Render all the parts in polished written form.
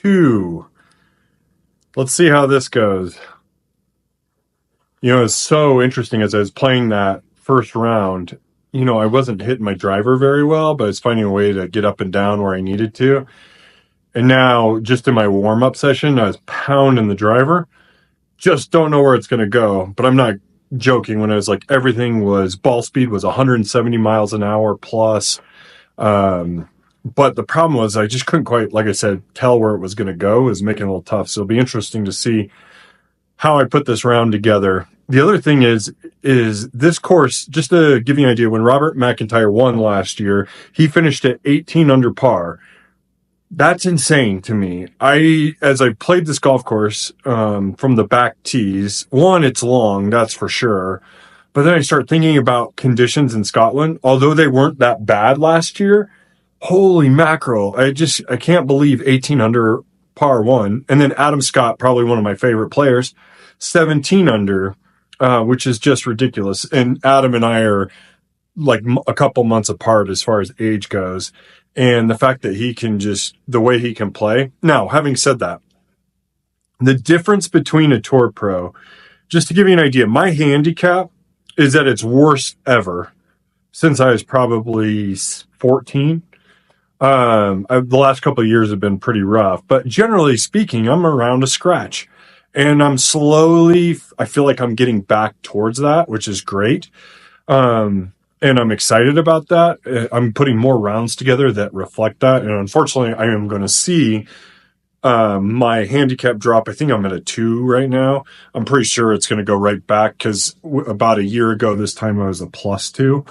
2. Let's see how this goes. It's so interesting as I was playing that first round. I wasn't hitting my driver very well, but I was finding a way to get up and down where I needed to. And now, just in my warm-up session, I was pounding the driver. Just don't know where it's going to go, but I'm not joking when I was like, everything was, ball speed was 170 miles an hour plus. But the problem was I just couldn't quite, like I said, tell where it was going to go. It was making it a little tough. So it'll be interesting to see how I put this round together. The other thing is this course, just to give you an idea, when Robert McIntyre won last year, he finished at 18 under par. That's insane to me. As I played this golf course, from the back tees, one, it's long, that's for sure. But then I start thinking about conditions in Scotland. Although they weren't that bad last year, holy mackerel. I can't believe 18 under par 1. And then Adam Scott, probably one of my favorite players, 17 under, which is just ridiculous. And Adam and I are like a couple months apart as far as age goes. And the fact that the way he can play. Now, having said that, the difference between a Tour Pro, just to give you an idea, my handicap is at its worst ever since I was probably 14. The last couple of years have been pretty rough, but generally speaking, I'm around a scratch. And I feel like I'm getting back towards that, which is great. And I'm excited about that. I'm putting more rounds together that reflect that. And unfortunately, I am going to see my handicap drop. I think I'm at a 2 right now. I'm pretty sure it's going to go right back because about a year ago, this time I was a +2.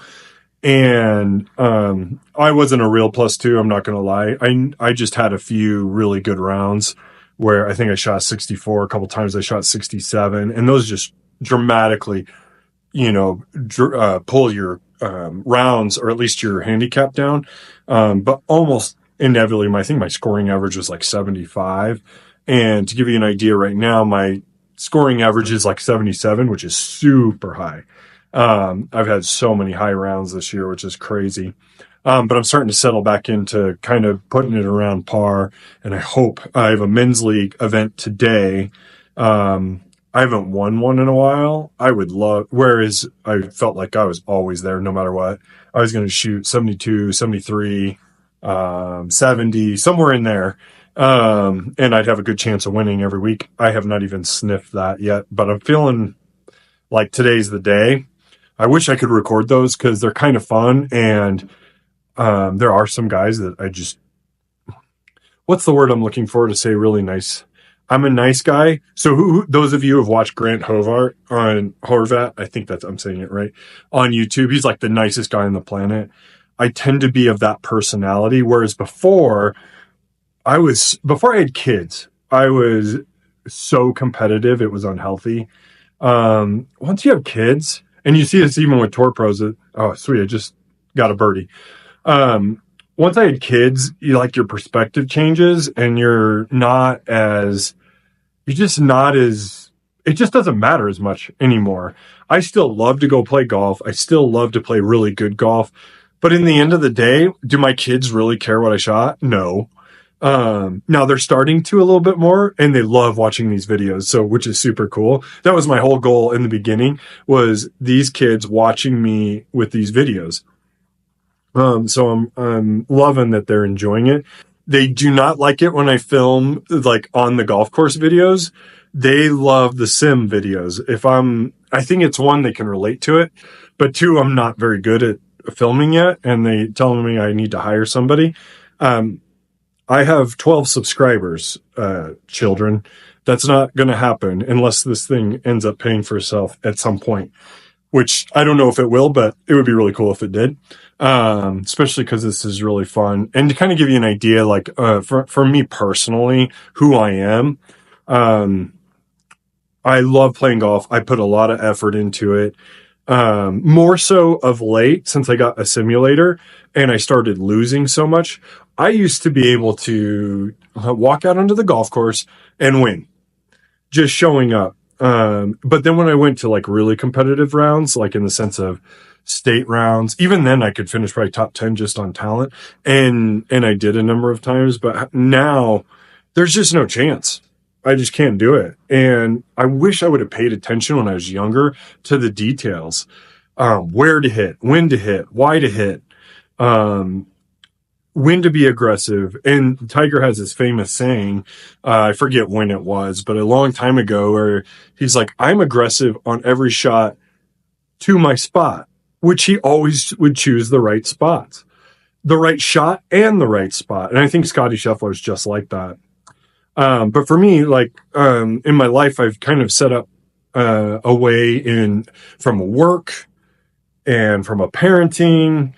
And I wasn't a real +2. I'm not going to lie. I just had a few really good rounds where I think I shot 64. A couple times I shot 67. And those just dramatically, pull your rounds or at least your handicap down. But almost inevitably, I think my scoring average was like 75. And to give you an idea right now, my scoring average is like 77, which is super high. I've had so many high rounds this year, which is crazy. But I'm starting to settle back into kind of putting it around par. And I hope I have a men's league event today. I haven't won one in a while. I would love, whereas I felt like I was always there no matter what. I was going to shoot 72, 73, 70, somewhere in there. And I'd have a good chance of winning every week. I have not even sniffed that yet, but I'm feeling like today's the day. I wish I could record those because they're kind of fun. And there are some guys that what's the word I'm looking for to say really nice? I'm a nice guy. So those of you who have watched Grant Horvat, I think I'm saying it right, on YouTube, he's like the nicest guy on the planet. I tend to be of that personality. Whereas before I had kids, I was so competitive. It was unhealthy. Once you have kids, and you see this even with Tour Pros, oh, sweet, I just got a birdie. Once I had kids, your perspective changes and it just doesn't matter as much anymore. I still love to go play golf. I still love to play really good golf. But in the end of the day, do my kids really care what I shot? No. Now they're starting to a little bit more and they love watching these videos. Which is super cool. That was my whole goal in the beginning, was these kids watching me with these videos. So I'm loving that they're enjoying it. They do not like it when I film like on the golf course videos. They love the sim videos. I think it's one, they can relate to it, but 2, I'm not very good at filming yet. And they telling me I need to hire somebody. I have 12 subscribers, children. That's not going to happen unless this thing ends up paying for itself at some point, which I don't know if it will, but it would be really cool if it did. Especially because this is really fun. And to kind of give you an idea, like, for me personally, who I am, I love playing golf. I put a lot of effort into it. More so of late, since I got a simulator and I started losing so much. I used to be able to walk out onto the golf course and win, just showing up. But then when I went to like really competitive rounds, like in the sense of state rounds, even then I could finish probably top 10 just on talent. And I did a number of times, but now there's just no chance. I just can't do it. And I wish I would have paid attention when I was younger to the details. Where to hit, when to hit, why to hit, um, when to be aggressive. And Tiger has this famous saying, I forget when it was, but a long time ago, where he's like, I'm aggressive on every shot to my spot, which he always would choose the right spots, the right shot and the right spot. And I think Scotty Scheffler is just like that. But for me, in my life, I've kind of set up a way from work and from a parenting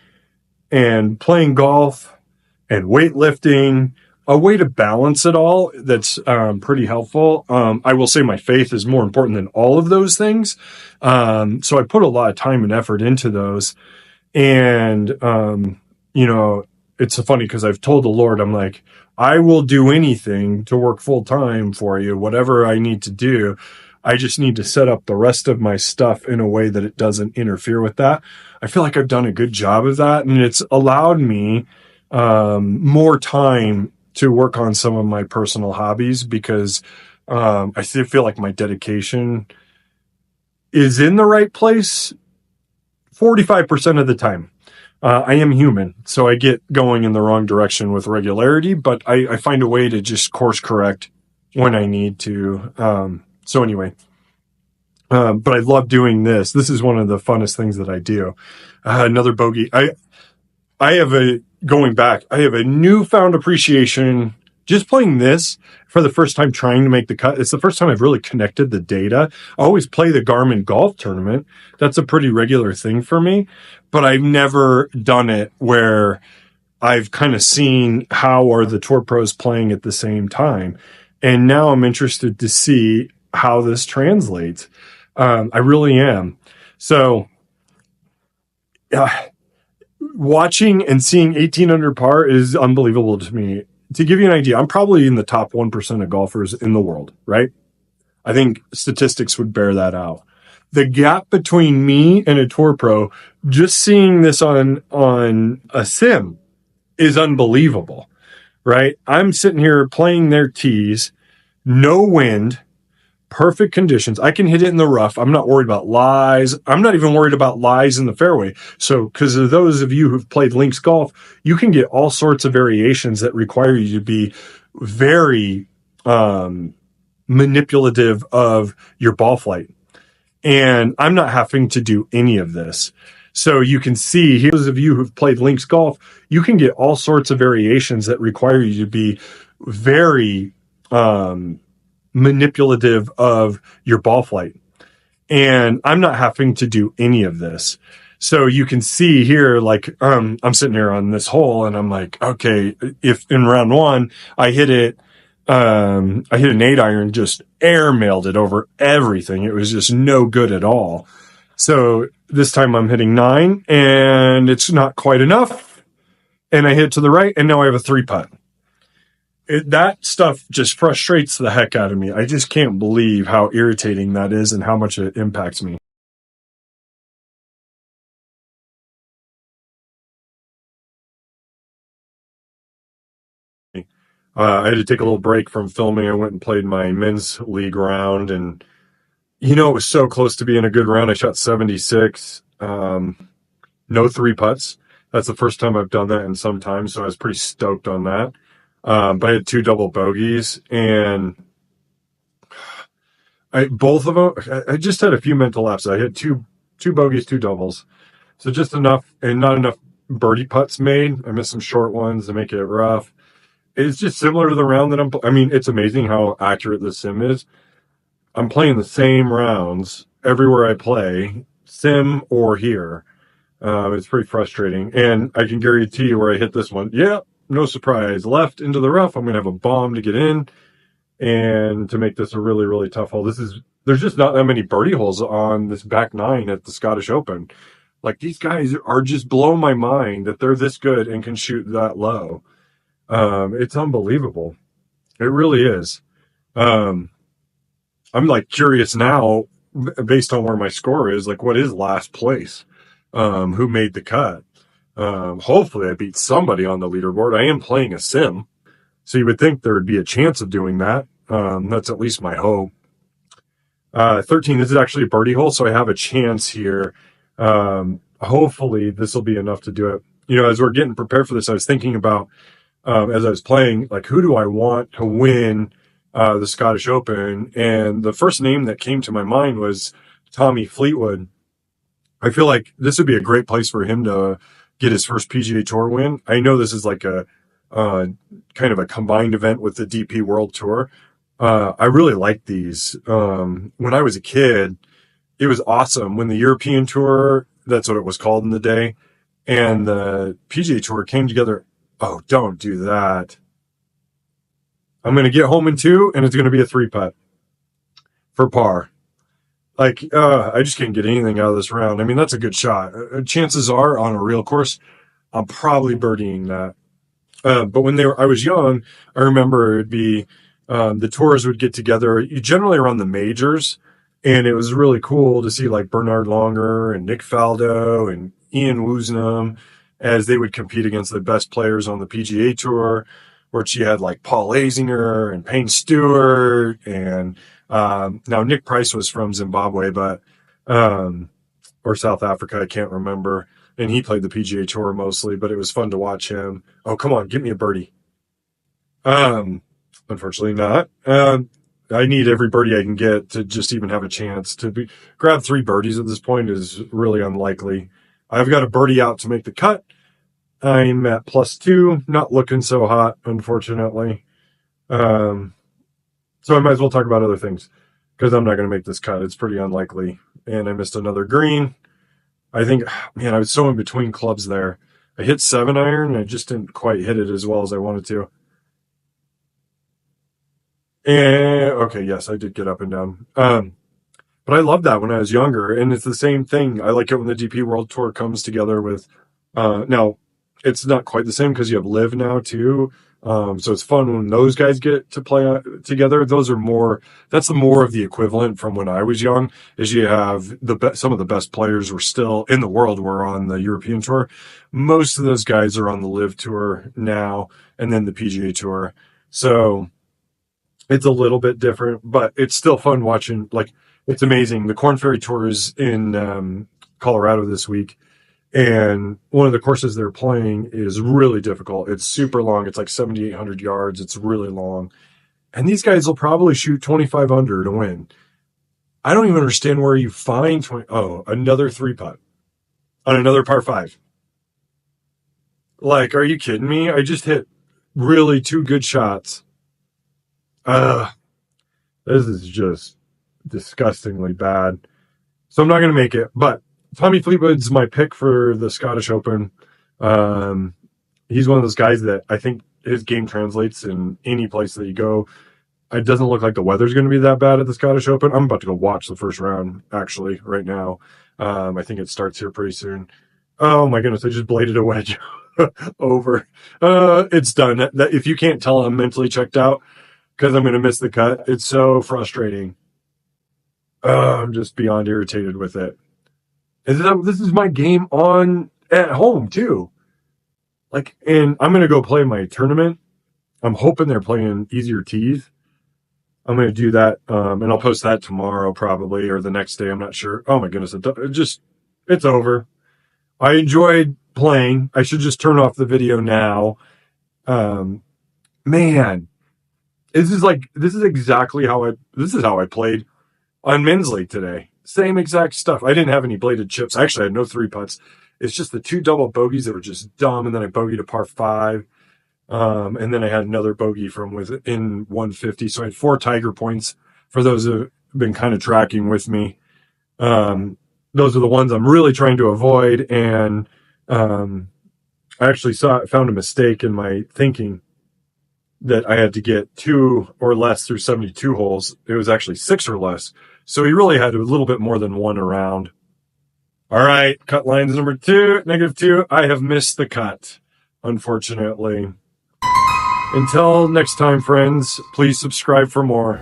and playing golf and weightlifting, a way to balance it all that's pretty helpful. I will say my faith is more important than all of those things. So I put a lot of time and effort into those. And, it's funny because I've told the Lord, I'm like, I will do anything to work full time for you, whatever I need to do. I just need to set up the rest of my stuff in a way that it doesn't interfere with that. I feel like I've done a good job of that, and it's allowed me more time to work on some of my personal hobbies because I still feel like my dedication is in the right place 45% of the time. I am human, so I get going in the wrong direction with regularity, but I find a way to just course correct when I need to. So anyway, but I love doing this. This is one of the funnest things that I do. Another bogey. I have a newfound appreciation just playing this for the first time, trying to make the cut. It's the first time I've really connected the data. I always play the Garmin golf tournament. That's a pretty regular thing for me, but I've never done it where I've kind of seen how are the tour pros playing at the same time. And now I'm interested to see how this translates. I really am. So, watching and seeing 18 under par is unbelievable to me. To give you an idea, I'm probably in the top 1% of golfers in the world, right? I think statistics would bear that out. The gap between me and a tour pro, just seeing this on a sim is unbelievable, right? I'm sitting here playing their tees, no wind, perfect conditions. I can hit it in the rough. I'm not worried about lies. I'm not even worried about lies in the fairway. So, because of those of you who've played links golf, you can get all sorts of variations that require you to be very manipulative of your ball flight. And I'm not having to do any of this. So you can see, here, those of you who've played links golf, you can get all sorts of variations that require you to be very manipulative of your ball flight. And I'm not having to do any of this. So you can see here, I'm sitting here on this hole and I'm like, okay, if in round one, I hit an 8-iron, just airmailed it over everything. It was just no good at all. So this time I'm hitting 9 and it's not quite enough. And I hit to the right and now I have a 3-putt. That stuff just frustrates the heck out of me. I just can't believe how irritating that is and how much it impacts me. I had to take a little break from filming. I went and played my men's league round, and it was so close to being a good round. I shot 76, no 3-putts. That's the first time I've done that in some time, so I was pretty stoked on that. But I had 2 double bogeys, and both of them, I just had a few mental lapses. I had two bogeys, 2 doubles. So just enough, and not enough birdie putts made. I missed some short ones to make it rough. It's just similar to the round that it's amazing how accurate the sim is. I'm playing the same rounds everywhere I play, sim or here. It's pretty frustrating. And I can guarantee you where I hit this one. Yeah, no surprise. Left into the rough. I'm going to have a bomb to get in and to make this a really, really tough hole. There's just not that many birdie holes on this back 9 at the Scottish Open. Like, these guys are just blowing my mind that they're this good and can shoot that low. It's unbelievable. It really is. I'm curious now, based on where my score is, what is last place? Who made the cut? Hopefully I beat somebody on the leaderboard. I am playing a sim, So you would think there would be a chance of doing that. That's at least my hope. 13, this is actually a birdie hole, so I have a chance here. Hopefully this will be enough to do it. As we're getting prepared for this, I was thinking about, as I was playing, like, who do I want to win the Scottish Open? And the first name that came to my mind was Tommy Fleetwood. I feel like this would be a great place for him to get his first PGA Tour win. I know this is like a kind of a combined event with the DP World Tour. I really like these. When I was a kid, it was awesome when the European Tour, that's what it was called in the day, and the PGA Tour came together. Oh, don't do that. I'm going to get home in 2, and it's going to be a 3-putt for par. Like, I just can't get anything out of this round. I mean, that's a good shot. Chances are, on a real course, I'm probably birdieing that. But when I was young, I remember it'd be, the tours would get together generally around the majors, and it was really cool to see like Bernard Longer and Nick Faldo and Ian Woosnam as they would compete against the best players on the PGA Tour, where she had like Paul Azinger and Payne Stewart, and now Nick Price was from Zimbabwe, but or South Africa, I can't remember. And he played the PGA Tour mostly, but it was fun to watch him. Oh, come on, give me a birdie. Unfortunately not. I need every birdie I can get to just even have a chance to grab 3 birdies at this point is really unlikely. I've got a birdie out to make the cut. I'm at +2, not looking so hot, unfortunately. So I might as well talk about other things because I'm not going to make this cut. It's pretty unlikely. And I missed another green. I think, man, I was so in between clubs there. I hit 7-iron and I just didn't quite hit it as well as I wanted to. And okay, yes, I did get up and down. But I loved that when I was younger, and it's the same thing. I like it when the DP World Tour comes together with. Now, it's not quite the same because you have Live now too. So it's fun when those guys get to play together. Those are more. That's more of the equivalent from when I was young. Is you have some of the best players were still in the world were on the European Tour. Most of those guys are on the Live Tour now, and then the PGA Tour. So it's a little bit different, but it's still fun watching. Like, it's amazing. The Korn Ferry Tour is in Colorado this week, and one of the courses they're playing is really difficult. It's super long. It's like 7,800 yards. It's really long. And these guys will probably shoot 25 under to win. I don't even understand where you find another 3-putt on another par 5. Like, are you kidding me? I just hit really 2 good shots. This is just disgustingly bad. So I'm not going to make it, but Tommy Fleetwood's my pick for the Scottish Open. He's one of those guys that I think his game translates in any place that you go. It doesn't look like the weather's going to be that bad at the Scottish Open. I'm about to go watch the first round, actually, right now. I think it starts here pretty soon. Oh my goodness, I just bladed a wedge over. It's done. If you can't tell, I'm mentally checked out because I'm going to miss the cut. It's so frustrating. I'm just beyond irritated with it. This is my game on at home too. Like, and I'm going to go play my tournament. I'm hoping they're playing easier tees. I'm going to do that. And I'll post that tomorrow probably, or the next day. I'm not sure. Oh my goodness. It's over. I enjoyed playing. I should just turn off the video now. Man, this is exactly how I played on Men's League today. Same exact stuff. I didn't have any bladed chips. Actually, I had no 3-putts. It's just the 2 double bogeys that were just dumb. And then I bogeyed a par 5. And then I had another bogey from within 150. So I had 4 Tiger points for those who have been kind of tracking with me. Those are the ones I'm really trying to avoid. And I actually found a mistake in my thinking that I had to get 2 or less through 72 holes. It was actually 6 or less. So he really had a little bit more than 1 around. All right, cut lines number 2, -2. I have missed the cut, unfortunately. Until next time, friends, please subscribe for more.